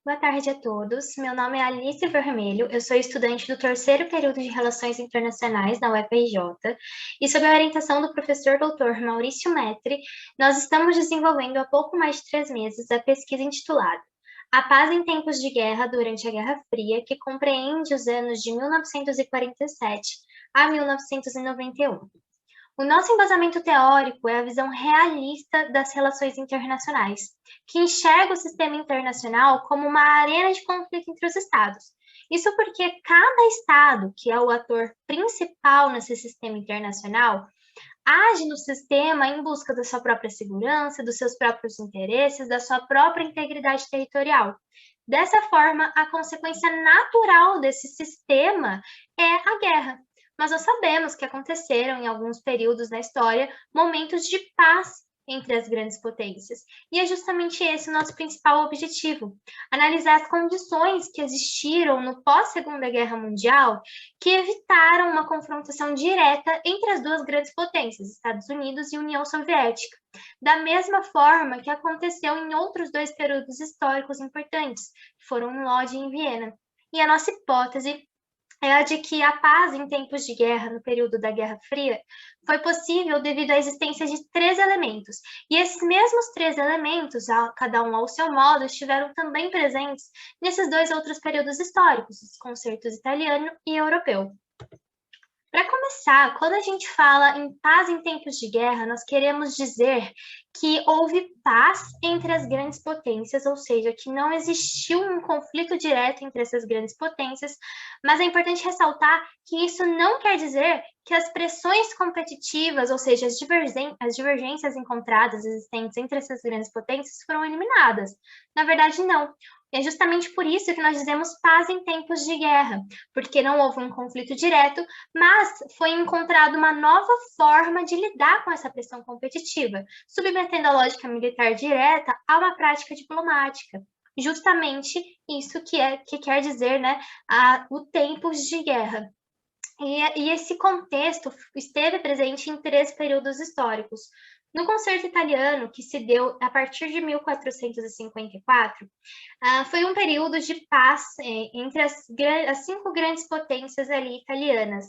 Boa tarde a todos. Meu nome é Alice Vermelho, eu sou estudante do terceiro período de Relações Internacionais na UFRJ e, sob a orientação do professor doutor Maurício Metri, nós estamos desenvolvendo há pouco mais de 3 meses a pesquisa intitulada A Paz em Tempos de Guerra durante a Guerra Fria, que compreende os anos de 1947 a 1991. O nosso embasamento teórico é a visão realista das relações internacionais, que enxerga o sistema internacional como uma arena de conflito entre os Estados. Isso porque cada Estado, que é o ator principal nesse sistema internacional, age no sistema em busca da sua própria segurança, dos seus próprios interesses, da sua própria integridade territorial. Dessa forma, a consequência natural desse sistema é a guerra. Mas nós sabemos que aconteceram em alguns períodos na história momentos de paz entre as grandes potências. E é justamente esse o nosso principal objetivo: analisar as condições que existiram no pós-Segunda Guerra Mundial que evitaram uma confrontação direta entre as duas grandes potências, Estados Unidos e União Soviética, da mesma forma que aconteceu em outros dois períodos históricos importantes, que foram em Lodz e em Viena. E a nossa hipótese é a de que a paz em tempos de guerra, no período da Guerra Fria, foi possível devido à existência de 3 elementos. E esses mesmos 3 elementos, cada um ao seu modo, estiveram também presentes nesses dois outros períodos históricos, os concertos italiano e europeu. Para começar, quando a gente fala em paz em tempos de guerra, nós queremos dizer que houve paz entre as grandes potências, ou seja, que não existiu um conflito direto entre essas grandes potências, mas é importante ressaltar que isso não quer dizer que as pressões competitivas, ou seja, as divergências encontradas existentes entre essas grandes potências foram eliminadas. Na verdade, não. É justamente por isso que nós dizemos paz em tempos de guerra, porque não houve um conflito direto, mas foi encontrada uma nova forma de lidar com essa pressão competitiva, submetendo a lógica militar direta a uma prática diplomática. Justamente isso que quer dizer, né, o tempos de guerra. E esse contexto esteve presente em 3 períodos históricos. No concerto italiano, que se deu a partir de 1454, foi um período de paz entre as 5 grandes potências ali italianas.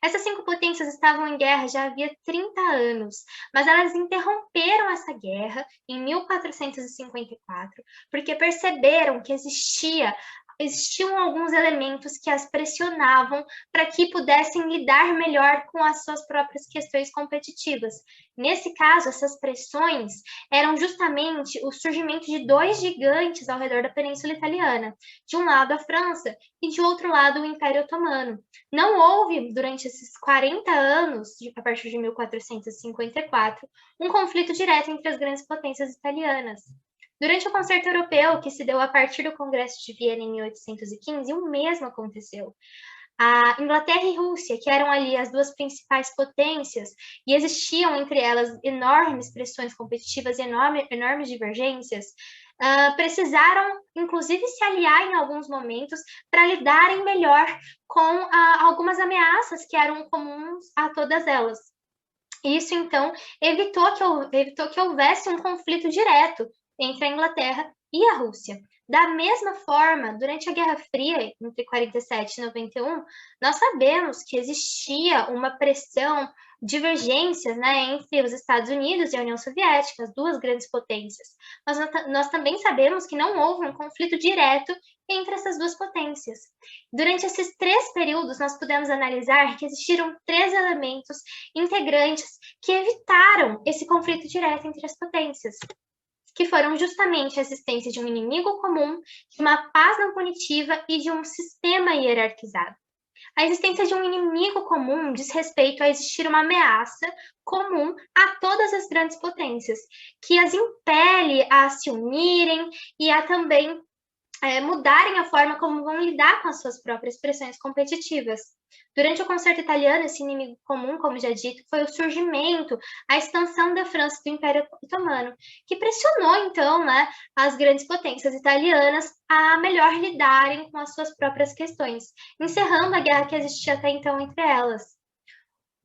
Essas 5 potências estavam em guerra já havia 30 anos, mas elas interromperam essa guerra em 1454, porque perceberam que existiam alguns elementos que as pressionavam para que pudessem lidar melhor com as suas próprias questões competitivas. Nesse caso, essas pressões eram justamente o surgimento de 2 gigantes ao redor da Península Italiana. De um lado, a França e de outro lado, o Império Otomano. Não houve, durante esses 40 anos, a partir de 1454, um conflito direto entre as grandes potências italianas. Durante o concerto europeu, que se deu a partir do Congresso de Viena em 1815, o mesmo aconteceu. A Inglaterra e Rússia, que eram ali as 2 principais potências, e existiam entre elas enormes pressões competitivas e enormes divergências, precisaram, inclusive, se aliar em alguns momentos para lidarem melhor com algumas ameaças que eram comuns a todas elas. Isso, então, evitou que houvesse um conflito direto entre a Inglaterra e a Rússia. Da mesma forma, durante a Guerra Fria, entre 47 e 91, nós sabemos que existia uma pressão, divergências, né, entre os Estados Unidos e a União Soviética, as 2 grandes potências. Mas nós também sabemos que não houve um conflito direto entre essas 2 potências. Durante esses 3 períodos, nós pudemos analisar que existiram 3 elementos integrantes que evitaram esse conflito direto entre as potências, que foram justamente a existência de um inimigo comum, de uma paz não punitiva e de um sistema hierarquizado. A existência de um inimigo comum diz respeito a existir uma ameaça comum a todas as grandes potências, que as impele a se unirem e a também mudarem a forma como vão lidar com as suas próprias pressões competitivas. Durante o concerto italiano, esse inimigo comum, como já dito, foi o surgimento, a expansão da França do Império Otomano, que pressionou, então, né, as grandes potências italianas a melhor lidarem com as suas próprias questões, encerrando a guerra que existia até então entre elas.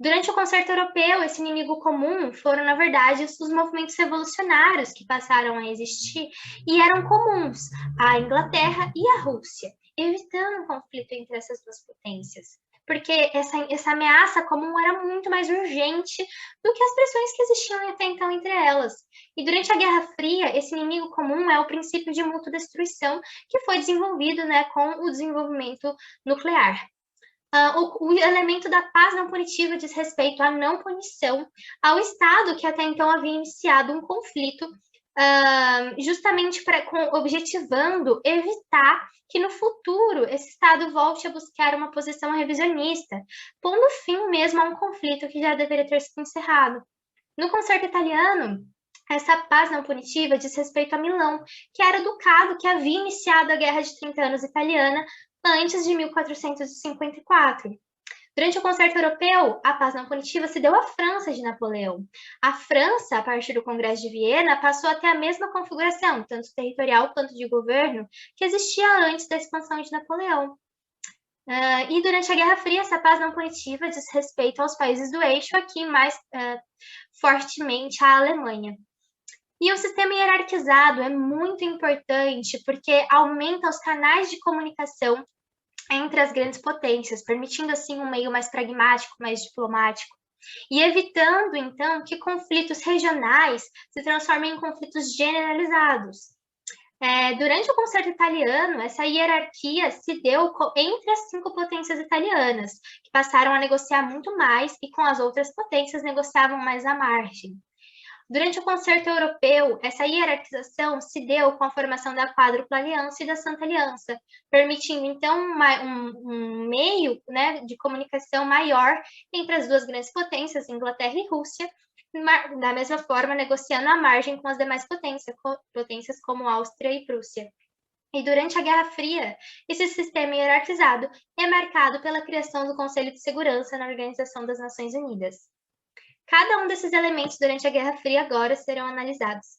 Durante o concerto europeu, esse inimigo comum foram, na verdade, os movimentos revolucionários que passaram a existir e eram comuns à Inglaterra e à Rússia, evitando um conflito entre essas duas potências. Porque essa ameaça comum era muito mais urgente do que as pressões que existiam até então entre elas. E durante a Guerra Fria, esse inimigo comum é o princípio de mútua destruição que foi desenvolvido, né, com o desenvolvimento nuclear. O elemento da paz não punitiva diz respeito à não punição ao Estado que até então havia iniciado um conflito, justamente objetivando evitar que no futuro esse Estado volte a buscar uma posição revisionista, pondo fim mesmo a um conflito que já deveria ter sido encerrado. No concerto italiano, essa paz não punitiva diz respeito a Milão, que era o ducado que havia iniciado a Guerra de 30 Anos italiana antes de 1454. Durante o concerto europeu, a paz não punitiva se deu à França de Napoleão. A França, a partir do Congresso de Viena, passou a ter a mesma configuração, tanto territorial quanto de governo, que existia antes da expansão de Napoleão. E durante a Guerra Fria, essa paz não punitiva diz respeito aos países do eixo, aqui mais fortemente à Alemanha. E o sistema hierarquizado é muito importante porque aumenta os canais de comunicação entre as grandes potências, permitindo assim um meio mais pragmático, mais diplomático, e evitando então que conflitos regionais se transformem em conflitos generalizados. Durante o concerto italiano, essa hierarquia se deu entre as 5 potências italianas, que passaram a negociar muito mais e com as outras potências negociavam mais à margem. Durante o concerto europeu, essa hierarquização se deu com a formação da Quádrupla Aliança e da Santa Aliança, permitindo, então, um meio, né, de comunicação maior entre as duas grandes potências, Inglaterra e Rússia, da mesma forma, negociando à margem com as demais potências como Áustria e Prússia. E durante a Guerra Fria, esse sistema hierarquizado é marcado pela criação do Conselho de Segurança na Organização das Nações Unidas. Cada um desses elementos durante a Guerra Fria agora serão analisados.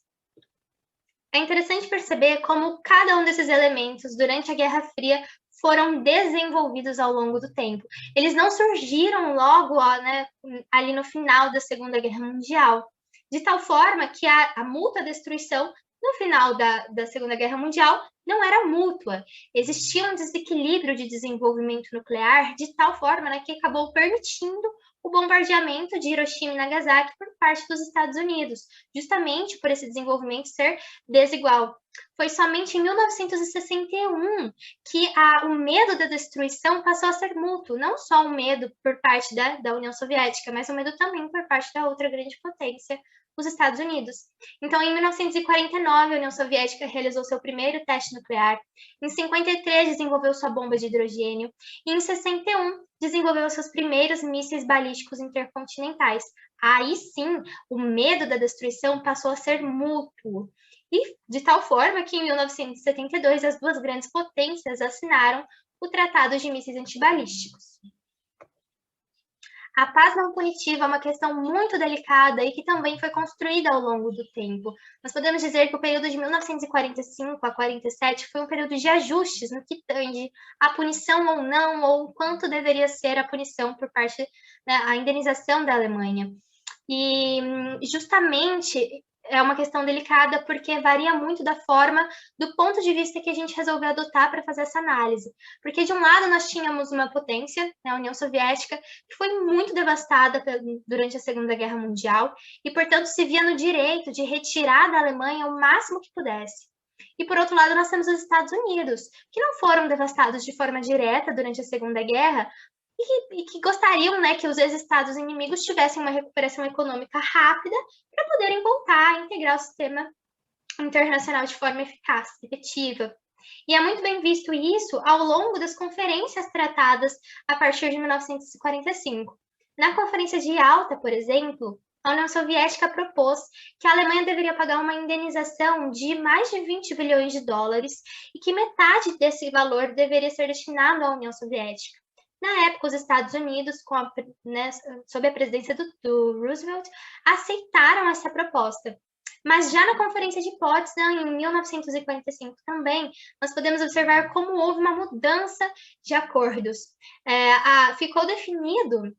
É interessante perceber como cada um desses elementos durante a Guerra Fria foram desenvolvidos ao longo do tempo. Eles não surgiram logo, né, ali no final da Segunda Guerra Mundial, de tal forma que a mútua destruição no final da Segunda Guerra Mundial não era mútua. Existia um desequilíbrio de desenvolvimento nuclear de tal forma, né, que acabou permitindo o bombardeamento de Hiroshima e Nagasaki por parte dos Estados Unidos, justamente por esse desenvolvimento ser desigual. Foi somente em 1961 que o medo da destruição passou a ser mútuo, não só o medo por parte da União Soviética, mas o medo também por parte da outra grande potência, os Estados Unidos. Então, em 1949, a União Soviética realizou seu primeiro teste nuclear. Em 53, desenvolveu sua bomba de hidrogênio. E em 61, desenvolveu seus primeiros mísseis balísticos intercontinentais. Aí sim, o medo da destruição passou a ser mútuo. E de tal forma que em 1972, as duas grandes potências assinaram o Tratado de Mísseis Antibalísticos. A paz não punitiva é uma questão muito delicada e que também foi construída ao longo do tempo. Nós podemos dizer que o período de 1945 a 47 foi um período de ajustes no que tange a punição ou não, ou quanto deveria ser a punição por parte da indenização da Alemanha. E justamente é uma questão delicada porque varia muito da forma, do ponto de vista que a gente resolveu adotar para fazer essa análise. Porque de um lado nós tínhamos uma potência, né, a União Soviética, que foi muito devastada durante a Segunda Guerra Mundial e, portanto, se via no direito de retirar da Alemanha o máximo que pudesse. E, por outro lado, nós temos os Estados Unidos, que não foram devastados de forma direta durante a Segunda Guerra, e que gostariam, né, que os ex-estados inimigos tivessem uma recuperação econômica rápida para poderem voltar a integrar o sistema internacional de forma eficaz, efetiva. E é muito bem visto isso ao longo das conferências tratadas a partir de 1945. Na Conferência de Yalta, por exemplo, a União Soviética propôs que a Alemanha deveria pagar uma indenização de mais de 20 bilhões de dólares e que metade desse valor deveria ser destinado à União Soviética. Na época, os Estados Unidos, sob a presidência do Roosevelt, aceitaram essa proposta. Mas já na Conferência de Potsdam, em 1945 também, nós podemos observar como houve uma mudança de acordos. Ficou definido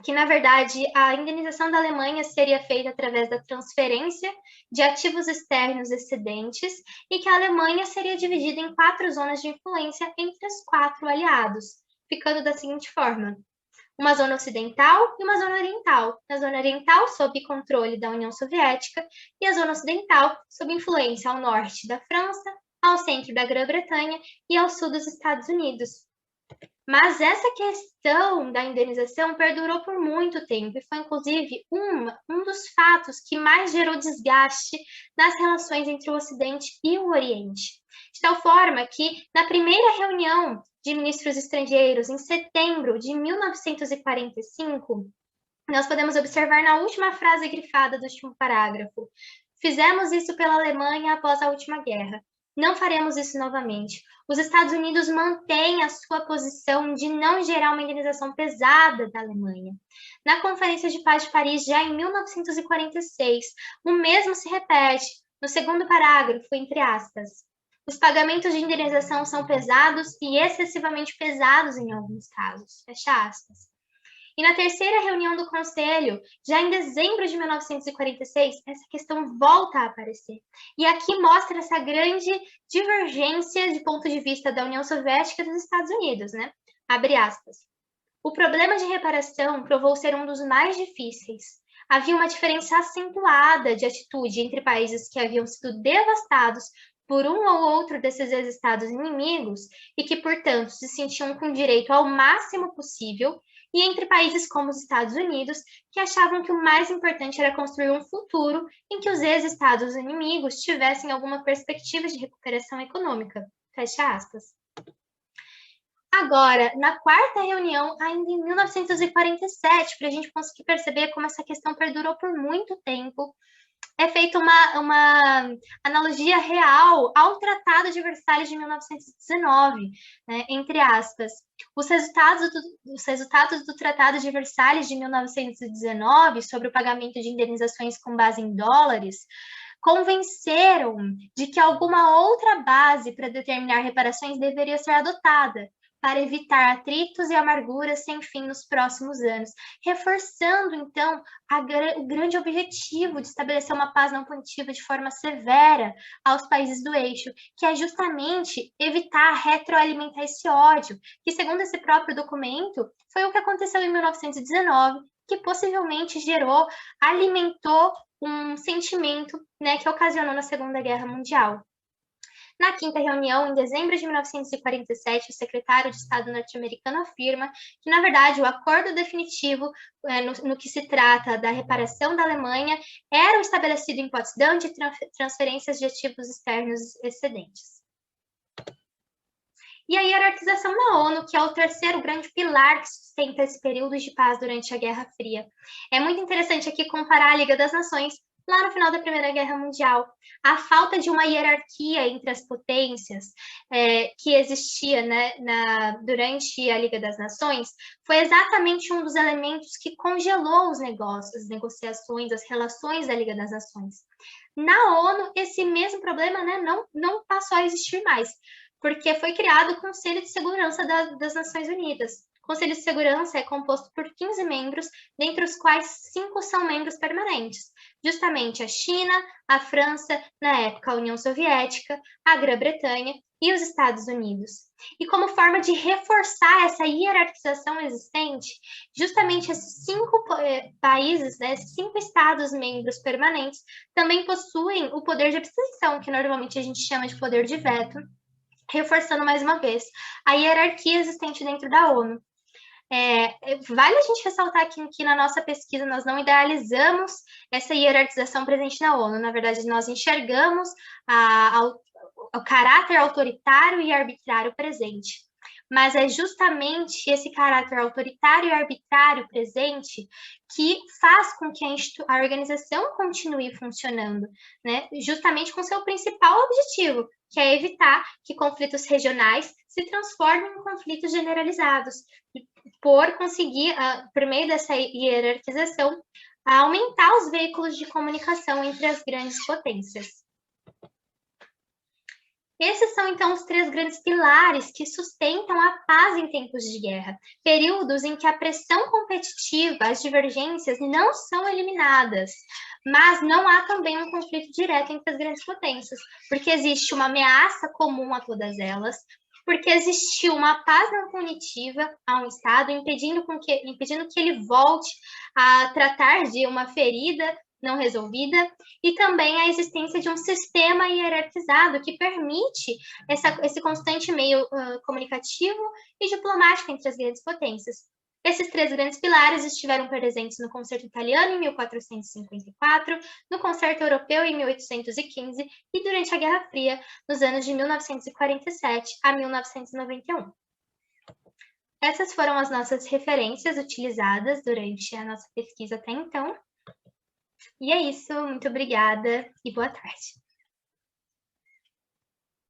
que, na verdade, a indenização da Alemanha seria feita através da transferência de ativos externos excedentes e que a Alemanha seria dividida em 4 zonas de influência entre os 4 aliados, ficando da seguinte forma: uma zona ocidental e uma zona oriental. A zona oriental sob controle da União Soviética e a zona ocidental sob influência ao norte da França, ao centro da Grã-Bretanha e ao sul dos Estados Unidos. Mas essa questão da indenização perdurou por muito tempo e foi, inclusive, um dos fatos que mais gerou desgaste nas relações entre o Ocidente e o Oriente. De tal forma que, na primeira reunião de ministros estrangeiros, em setembro de 1945, nós podemos observar na última frase grifada do último parágrafo: fizemos isso pela Alemanha após a última guerra. Não faremos isso novamente. Os Estados Unidos mantêm a sua posição de não gerar uma indenização pesada da Alemanha. Na Conferência de Paz de Paris, já em 1946, o mesmo se repete no segundo parágrafo, entre aspas. Os pagamentos de indenização são pesados e excessivamente pesados em alguns casos. Fecha aspas. E na terceira reunião do Conselho, já em dezembro de 1946, essa questão volta a aparecer. E aqui mostra essa grande divergência de ponto de vista da União Soviética e dos Estados Unidos, né? Abre aspas. O problema de reparação provou ser um dos mais difíceis. Havia uma diferença acentuada de atitude entre países que haviam sido devastados por um ou outro desses ex-estados inimigos e que, portanto, se sentiam com direito ao máximo possível, e entre países como os Estados Unidos, que achavam que o mais importante era construir um futuro em que os ex-estados inimigos tivessem alguma perspectiva de recuperação econômica. Fecha aspas. Agora, na quarta reunião, ainda em 1947, para a gente conseguir perceber como essa questão perdurou por muito tempo, é feita uma analogia real ao Tratado de Versalhes de 1919, né, entre aspas. Os resultados do Tratado de Versalhes de 1919 sobre o pagamento de indenizações com base em dólares convenceram de que alguma outra base para determinar reparações deveria ser adotada, para evitar atritos e amarguras sem fim nos próximos anos, reforçando, então, o grande objetivo de estabelecer uma paz não punitiva de forma severa aos países do eixo, que é justamente evitar retroalimentar esse ódio, que, segundo esse próprio documento, foi o que aconteceu em 1919, que possivelmente alimentou um sentimento, né, que ocasionou na Segunda Guerra Mundial. Na quinta reunião, em dezembro de 1947, o secretário de Estado norte-americano afirma que, na verdade, o acordo definitivo no que se trata da reparação da Alemanha era o estabelecido em Potsdam de transferências de ativos externos excedentes. E a hierarquização na ONU, que é o terceiro grande pilar que sustenta esse período de paz durante a Guerra Fria. É muito interessante aqui comparar a Liga das Nações lá no final da Primeira Guerra Mundial. A falta de uma hierarquia entre as potências que existia, né, durante a Liga das Nações foi exatamente um dos elementos que congelou os negócios, as negociações, as relações da Liga das Nações. Na ONU, esse mesmo problema, né, não passou a existir mais, porque foi criado o Conselho de Segurança das Nações Unidas. O Conselho de Segurança é composto por 15 membros, dentre os quais 5 são membros permanentes, justamente a China, a França, na época a União Soviética, a Grã-Bretanha e os Estados Unidos. E como forma de reforçar essa hierarquização existente, justamente esses 5 países, né, 5 Estados membros permanentes, também possuem o poder de abstenção, que normalmente a gente chama de poder de veto, reforçando mais uma vez a hierarquia existente dentro da ONU. Vale a gente ressaltar que na nossa pesquisa nós não idealizamos essa hierarquização presente na ONU, na verdade nós enxergamos o caráter autoritário e arbitrário presente. Mas é justamente esse caráter autoritário e arbitrário presente que faz com que a organização continue funcionando, né? Justamente com seu principal objetivo, que é evitar que conflitos regionais se transformem em conflitos generalizados, por conseguir, por meio dessa hierarquização, aumentar os veículos de comunicação entre as grandes potências. Esses são, então, os três grandes pilares que sustentam a paz em tempos de guerra, períodos em que a pressão competitiva, as divergências não são eliminadas, mas não há também um conflito direto entre as grandes potências, porque existe uma ameaça comum a todas elas, porque existiu uma paz não punitiva a um Estado, impedindo que ele volte a tratar de uma ferida não resolvida, e também a existência de um sistema hierarquizado que permite esse constante meio comunicativo e diplomático entre as grandes potências. Esses três grandes pilares estiveram presentes no concerto italiano em 1454, no concerto europeu em 1815 e durante a Guerra Fria, nos anos de 1947 a 1991. Essas foram as nossas referências utilizadas durante a nossa pesquisa até então. E é isso, muito obrigada e boa tarde.